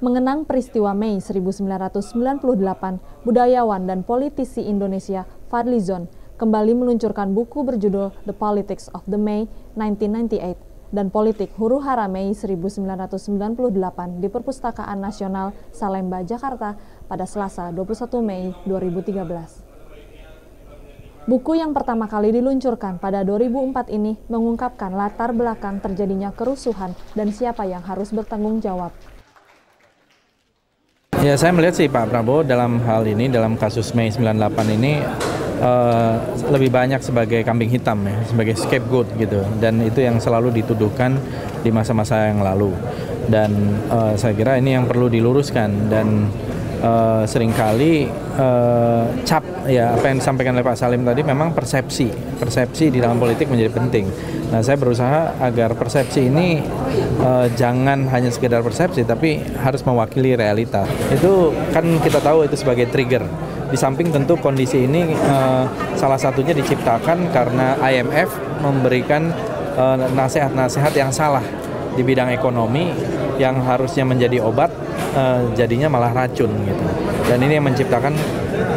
Mengenang peristiwa Mei 1998, budayawan dan politisi Indonesia Fadly Zon kembali meluncurkan buku berjudul The Politics of the May 1998 dan Politik Huru-Hara Mei 1998 di Perpustakaan Nasional Salemba, Jakarta pada Selasa 21 Mei 2013. Buku yang pertama kali diluncurkan pada 2004 ini mengungkapkan latar belakang terjadinya kerusuhan dan siapa yang harus bertanggung jawab. Ya, saya melihat sih Pak Prabowo dalam hal ini, dalam kasus Mei 98 ini lebih banyak sebagai kambing hitam ya, sebagai scapegoat gitu. Dan itu yang selalu dituduhkan di masa-masa yang lalu. Dan saya kira ini yang perlu diluruskan dan seringkali cap ya apa yang disampaikan oleh Pak Salim tadi memang persepsi di dalam politik menjadi penting. Nah, saya berusaha agar persepsi ini jangan hanya sekedar persepsi tapi harus mewakili realita. Itu kan kita tahu itu sebagai trigger. Di samping tentu kondisi ini salah satunya diciptakan karena IMF memberikan nasihat-nasihat yang salah di bidang ekonomi yang harusnya menjadi obat jadinya malah racun gitu. Dan ini yang menciptakan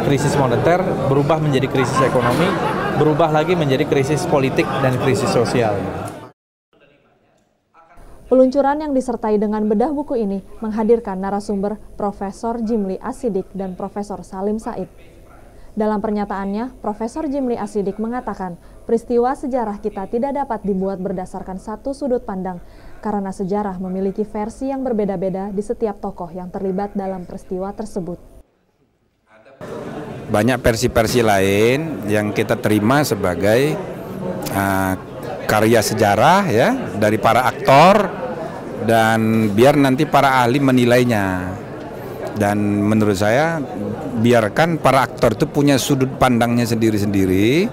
krisis moneter berubah menjadi krisis ekonomi, berubah lagi menjadi krisis politik dan krisis sosial. Peluncuran yang disertai dengan bedah buku ini menghadirkan narasumber Profesor Jimli Asidik dan Profesor Salim Said. Dalam pernyataannya, Profesor Jimli Asidik mengatakan peristiwa sejarah kita tidak dapat dibuat berdasarkan satu sudut pandang karena sejarah memiliki versi yang berbeda-beda di setiap tokoh yang terlibat dalam peristiwa tersebut. Banyak versi-versi lain yang kita terima sebagai karya sejarah ya dari para aktor dan biar nanti para ahli menilainya. Dan menurut saya biarkan para aktor itu punya sudut pandangnya sendiri-sendiri.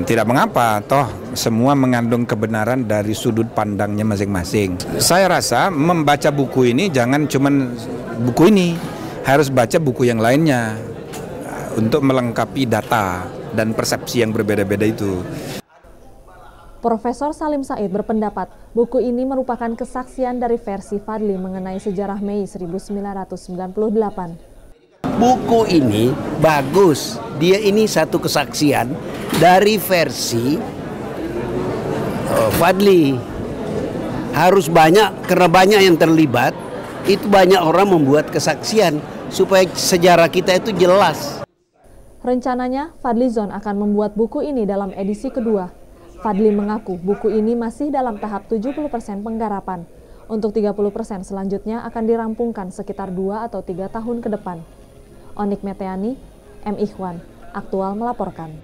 Tidak mengapa, toh semua mengandung kebenaran dari sudut pandangnya masing-masing. Saya rasa membaca buku ini jangan cuman buku ini, harus baca buku yang lainnya untuk melengkapi data dan persepsi yang berbeda-beda itu. Profesor Salim Said berpendapat buku ini merupakan kesaksian dari versi Fadly mengenai sejarah Mei 1998. Buku ini bagus, dia ini satu kesaksian dari versi Fadly. Harus banyak, karena banyak yang terlibat, itu banyak orang membuat kesaksian supaya sejarah kita itu jelas. Rencananya Fadly Zon akan membuat buku ini dalam edisi kedua. Fadly mengaku buku ini masih dalam tahap 70% penggarapan. Untuk 30% selanjutnya akan dirampungkan sekitar 2 atau 3 tahun ke depan. Onik Meteani, M. Ikhwan, Aktual melaporkan.